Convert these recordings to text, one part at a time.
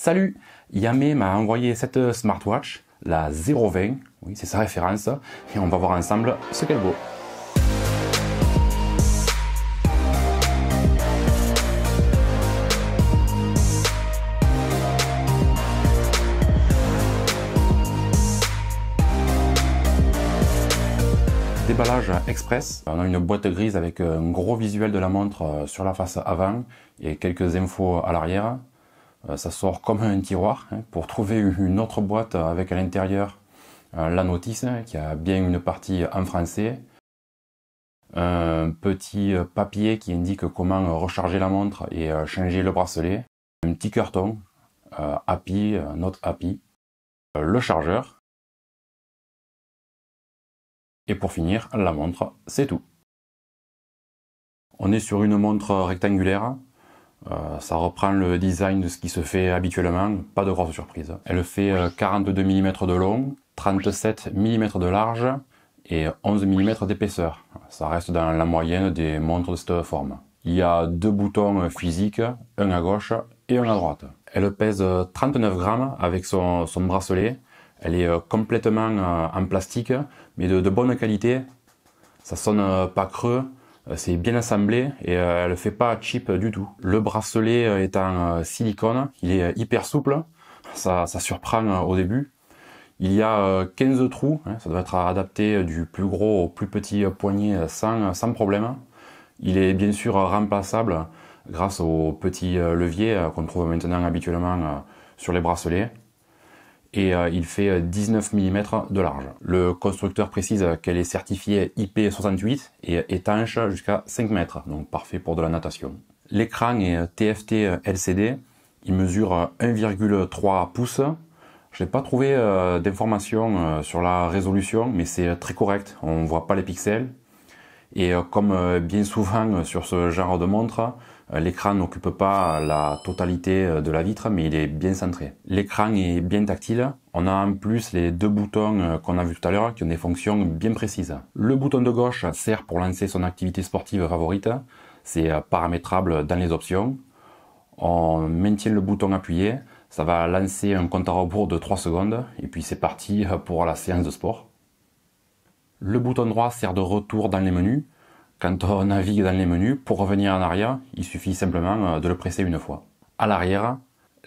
Salut, Yamé m'a envoyé cette smartwatch, la 020, oui c'est sa référence, et on va voir ensemble ce qu'elle vaut. Déballage express, on a une boîte grise avec un gros visuel de la montre sur la face avant et quelques infos à l'arrière. Ça sort comme un tiroir pour trouver une autre boîte avec à l'intérieur la notice qui a bien une partie en français, un petit papier qui indique comment recharger la montre et changer le bracelet, un petit carton API, notre API, le chargeur. Et pour finir, la montre, c'est tout. On est sur une montre rectangulaire, ça reprend le design de ce qui se fait habituellement, pas de grosse surprise. Elle fait 42 mm de long, 37 mm de large et 11 mm d'épaisseur. Ça reste dans la moyenne des montres de cette forme. Il y a deux boutons physiques, un à gauche et un à droite. Elle pèse 39 grammes avec son bracelet. Elle est complètement en plastique, mais de bonne qualité. Ça sonne pas creux, c'est bien assemblé et elle ne fait pas cheap du tout. Le bracelet est en silicone, il est hyper souple, ça surprend au début. Il y a 15 trous, ça doit être adapté du plus gros au plus petit poignet sans problème. Il est bien sûr remplaçable grâce au petit levier qu'on trouve maintenant habituellement sur les bracelets. Et il fait 19 mm de large. Le constructeur précise qu'elle est certifiée IP68 et étanche jusqu'à 5 mètres, donc parfait pour de la natation. L'écran est TFT LCD, il mesure 1,3 pouces. Je n'ai pas trouvé d'informations sur la résolution, mais c'est très correct, on ne voit pas les pixels. Et comme bien souvent sur ce genre de montre, l'écran n'occupe pas la totalité de la vitre, mais il est bien centré. L'écran est bien tactile. On a en plus les deux boutons qu'on a vu tout à l'heure qui ont des fonctions bien précises. Le bouton de gauche sert pour lancer son activité sportive favorite. C'est paramétrable dans les options. On maintient le bouton appuyé. Ça va lancer un compte à rebours de 3 secondes. Et puis c'est parti pour la séance de sport. Le bouton droit sert de retour dans les menus. Quand on navigue dans les menus, pour revenir en arrière, il suffit simplement de le presser une fois. À l'arrière,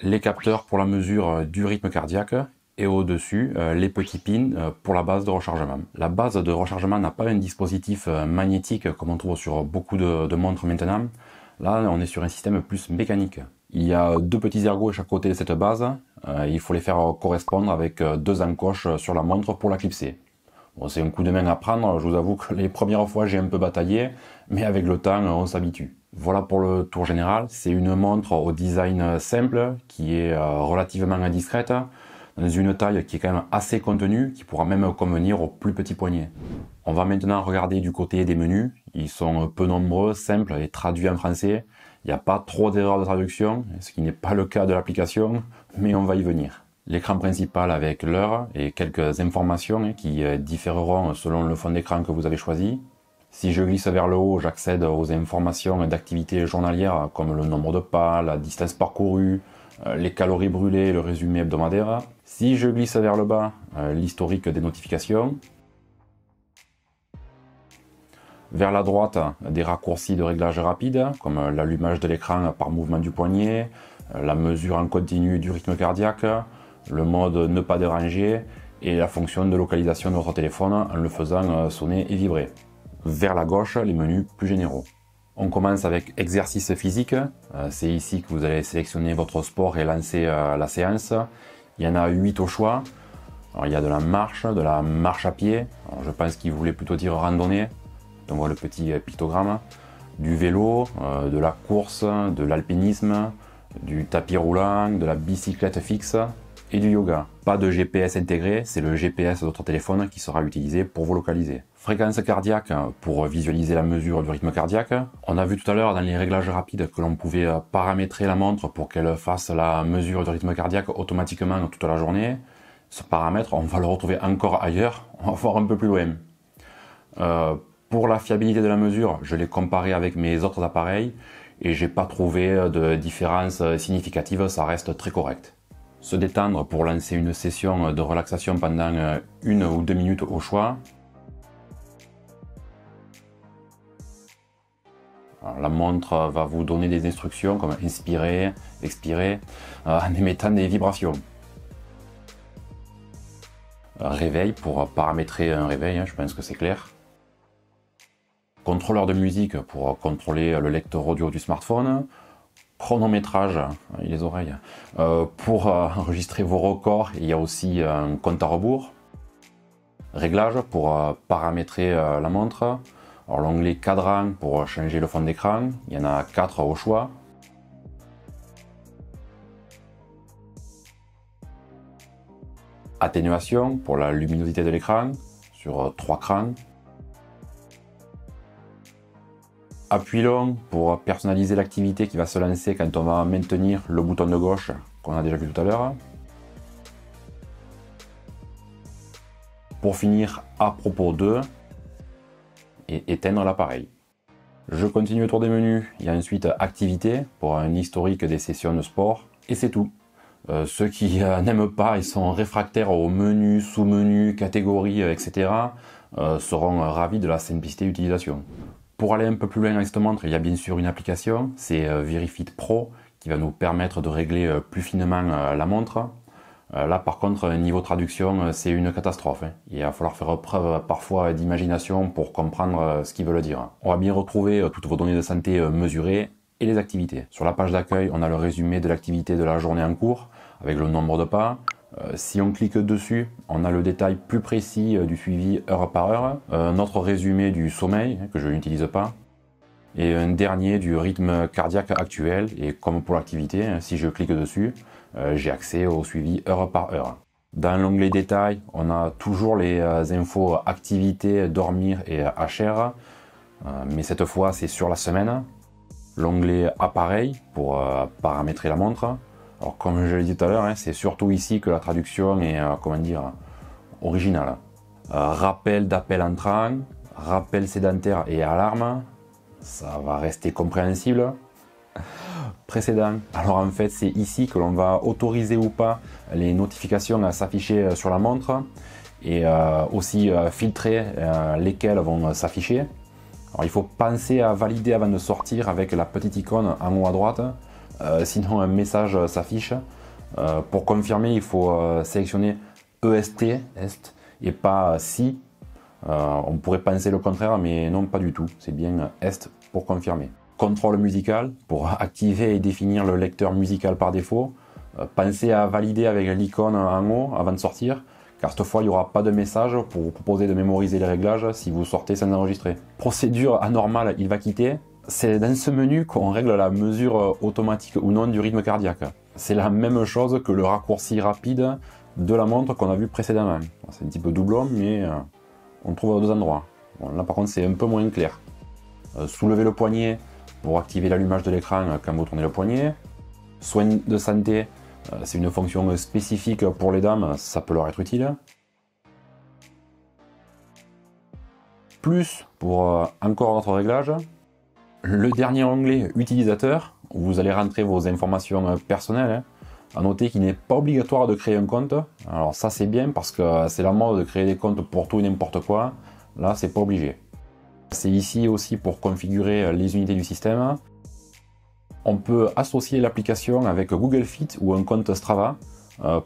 les capteurs pour la mesure du rythme cardiaque et au-dessus, les petits pins pour la base de rechargement. La base de rechargement n'a pas un dispositif magnétique comme on trouve sur beaucoup de montres maintenant. Là, on est sur un système plus mécanique. Il y a deux petits ergots à chaque côté de cette base. Il faut les faire correspondre avec deux encoches sur la montre pour la clipser. Bon, c'est un coup de main à prendre, je vous avoue que les premières fois j'ai un peu bataillé, mais avec le temps on s'habitue. Voilà pour le tour général, c'est une montre au design simple, qui est relativement discrète, dans une taille qui est quand même assez contenue, qui pourra même convenir aux plus petits poignets. On va maintenant regarder du côté des menus, ils sont peu nombreux, simples et traduits en français. Il n'y a pas trop d'erreurs de traduction, ce qui n'est pas le cas de l'application, mais on va y venir. L'écran principal avec l'heure et quelques informations qui différeront selon le fond d'écran que vous avez choisi. Si je glisse vers le haut, j'accède aux informations d'activité journalière comme le nombre de pas, la distance parcourue, les calories brûlées, le résumé hebdomadaire. Si je glisse vers le bas, l'historique des notifications. Vers la droite, des raccourcis de réglage rapide comme l'allumage de l'écran par mouvement du poignet, la mesure en continu du rythme cardiaque, le mode ne pas déranger et la fonction de localisation de votre téléphone en le faisant sonner et vibrer. Vers la gauche, les menus plus généraux. On commence avec exercice physique. C'est ici que vous allez sélectionner votre sport et lancer la séance. Il y en a 8 au choix. Alors, il y a de la marche à pied. Alors, je pense qu'il voulait plutôt dire randonnée. Donc on voit le petit pictogramme. Du vélo, de la course, de l'alpinisme, du tapis roulant, de la bicyclette fixe et du yoga. Pas de GPS intégré, c'est le GPS de votre téléphone qui sera utilisé pour vous localiser. Fréquence cardiaque pour visualiser la mesure du rythme cardiaque. On a vu tout à l'heure dans les réglages rapides que l'on pouvait paramétrer la montre pour qu'elle fasse la mesure du rythme cardiaque automatiquement toute la journée. Ce paramètre, on va le retrouver encore ailleurs, on va voir un peu plus loin. Pour la fiabilité de la mesure, je l'ai comparé avec mes autres appareils et j'ai pas trouvé de différence significative, ça reste très correct. Se détendre pour lancer une session de relaxation pendant 1 ou 2 minutes au choix. Alors, la montre va vous donner des instructions comme inspirer, expirer, en émettant des vibrations. Réveil pour paramétrer un réveil, je pense que c'est clair. Contrôleur de musique pour contrôler le lecteur audio du smartphone. Chronométrage, les oreilles, pour enregistrer vos records. Il y a aussi un compte à rebours. Réglage pour paramétrer la montre. Alors l'onglet cadran pour changer le fond d'écran. Il y en a 4 au choix. Atténuation pour la luminosité de l'écran sur 3 crans. Appui long pour personnaliser l'activité qui va se lancer quand on va maintenir le bouton de gauche qu'on a déjà vu tout à l'heure. Pour finir, à propos de et éteindre l'appareil. Je continue le tour des menus. Il y a ensuite activité pour un historique des sessions de sport et c'est tout. Ceux qui n'aiment pas et sont réfractaires aux menus, sous-menus, catégories, etc. Seront ravis de la simplicité d'utilisation. Pour aller un peu plus loin avec cette montre, il y a bien sûr une application, c'est Verifit Pro, qui va nous permettre de régler plus finement la montre. Là par contre, niveau traduction, c'est une catastrophe. Il va falloir faire preuve parfois d'imagination pour comprendre ce qu'ils veulent dire. On va bien retrouver toutes vos données de santé mesurées et les activités. Sur la page d'accueil, on a le résumé de l'activité de la journée en cours, avec le nombre de pas. Si on clique dessus, on a le détail plus précis du suivi heure par heure, notre résumé du sommeil, que je n'utilise pas, et un dernier du rythme cardiaque actuel, et comme pour l'activité, si je clique dessus, j'ai accès au suivi heure par heure. Dans l'onglet détail, on a toujours les infos activité, dormir et HR, mais cette fois c'est sur la semaine. L'onglet appareil pour paramétrer la montre. Alors comme je l'ai dit tout à l'heure, c'est surtout ici que la traduction est, originale. Rappel d'appel entrant, rappel sédentaire et alarme, ça va rester compréhensible. Précédent, alors en fait c'est ici que l'on va autoriser ou pas les notifications à s'afficher sur la montre et aussi filtrer lesquelles vont s'afficher. Alors il faut penser à valider avant de sortir avec la petite icône en haut à droite. Sinon un message s'affiche. Pour confirmer, il faut sélectionner EST et pas SI. On pourrait penser le contraire, mais non, pas du tout. C'est bien EST pour confirmer. Contrôle musical pour activer et définir le lecteur musical par défaut. Pensez à valider avec l'icône en haut avant de sortir, car cette fois il n'y aura pas de message pour vous proposer de mémoriser les réglages si vous sortez sans enregistrer. Procédure anormale, il va quitter. C'est dans ce menu qu'on règle la mesure automatique ou non du rythme cardiaque. C'est la même chose que le raccourci rapide de la montre qu'on a vu précédemment. C'est un petit peu doublon, mais on le trouve à 2 endroits. Bon, là par contre c'est un peu moins clair. Soulever le poignet pour activer l'allumage de l'écran quand vous tournez le poignet. Soins de santé, c'est une fonction spécifique pour les dames, ça peut leur être utile. Plus pour encore d'autres réglages. Le dernier onglet utilisateur, où vous allez rentrer vos informations personnelles. À noter qu'il n'est pas obligatoire de créer un compte. Alors ça c'est bien parce que c'est la mode de créer des comptes pour tout et n'importe quoi. Là c'est pas obligé. C'est ici aussi pour configurer les unités du système. On peut associer l'application avec Google Fit ou un compte Strava.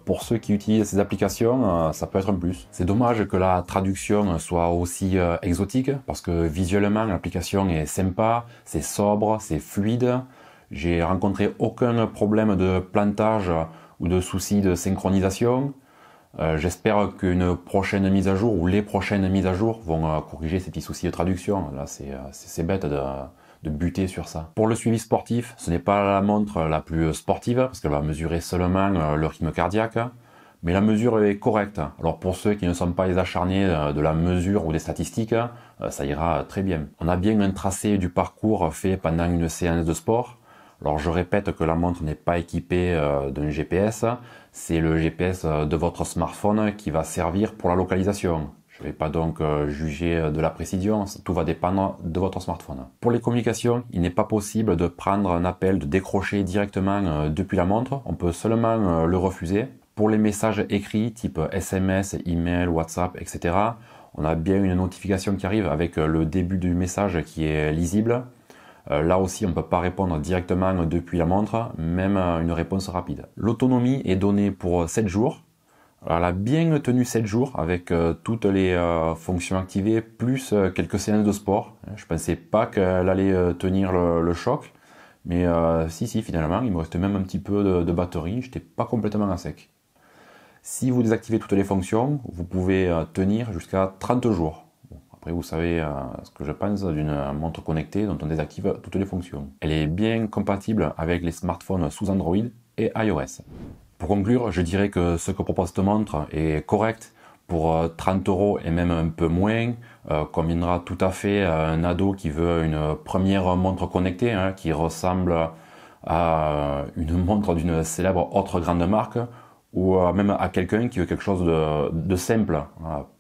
Pour ceux qui utilisent ces applications, ça peut être un plus. C'est dommage que la traduction soit aussi exotique parce que visuellement l'application est sympa, c'est sobre, c'est fluide. J'ai rencontré aucun problème de plantage ou de soucis de synchronisation. J'espère qu'une prochaine mise à jour ou les prochaines mises à jour vont corriger ces petits soucis de traduction. Là c'est bête de buter sur ça. Pour le suivi sportif, ce n'est pas la montre la plus sportive, parce qu'elle va mesurer seulement le rythme cardiaque, mais la mesure est correcte. Alors pour ceux qui ne sont pas les acharnés de la mesure ou des statistiques, ça ira très bien. On a bien un tracé du parcours fait pendant une séance de sport. Alors je répète que la montre n'est pas équipée d'un GPS, c'est le GPS de votre smartphone qui va servir pour la localisation. Je ne vais pas donc juger de la précision, tout va dépendre de votre smartphone. Pour les communications, il n'est pas possible de prendre un appel, de décrocher directement depuis la montre, on peut seulement le refuser. Pour les messages écrits type SMS, email, WhatsApp, etc., on a bien une notification qui arrive avec le début du message qui est lisible. Là aussi, on ne peut pas répondre directement depuis la montre, même une réponse rapide. L'autonomie est donnée pour 7 jours. Alors, elle a bien tenu 7 jours avec toutes les fonctions activées, plus quelques séances de sport. Je ne pensais pas qu'elle allait tenir le choc, mais si, finalement, il me restait même un petit peu de batterie, je n'étais pas complètement à sec. Si vous désactivez toutes les fonctions, vous pouvez tenir jusqu'à 30 jours. Après, vous savez ce que je pense d'une montre connectée dont on désactive toutes les fonctions. Elle est bien compatible avec les smartphones sous Android et iOS. Pour conclure, je dirais que ce que propose cette montre est correct. Pour 30 € et même un peu moins, conviendra tout à fait à un ado qui veut une première montre connectée, qui ressemble à une montre d'une célèbre autre grande marque, ou même à quelqu'un qui veut quelque chose de simple,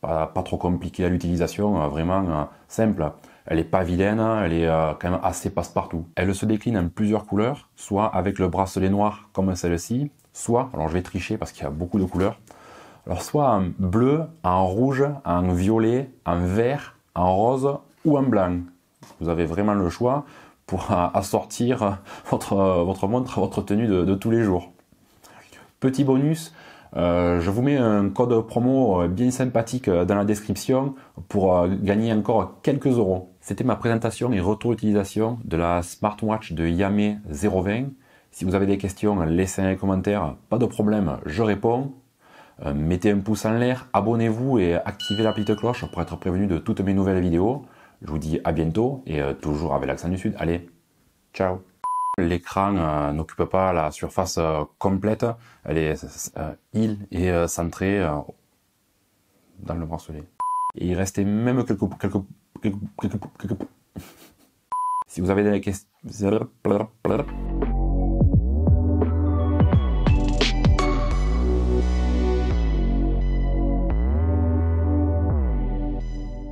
pas trop compliqué à l'utilisation, vraiment simple. Elle n'est pas vilaine, elle est quand même assez passe-partout. Elle se décline en plusieurs couleurs, soit avec le bracelet noir comme celle-ci, soit, alors je vais tricher parce qu'il y a beaucoup de couleurs, alors soit en bleu, en rouge, en violet, en vert, en rose ou en blanc. Vous avez vraiment le choix pour assortir votre montre à votre tenue de tous les jours. Petit bonus, je vous mets un code promo bien sympathique dans la description pour gagner encore quelques euros. C'était ma présentation et retour d'utilisation de la smartwatch de Yame 020. Si vous avez des questions, laissez un commentaire, pas de problème, je réponds. Mettez un pouce en l'air, abonnez-vous et activez la petite cloche pour être prévenu de toutes mes nouvelles vidéos. Je vous dis à bientôt et toujours avec l'accent du sud. Allez, ciao! L'écran n'occupe pas la surface complète, elle est centrée dans le bracelet. Et il restait même quelques... Si vous avez des questions...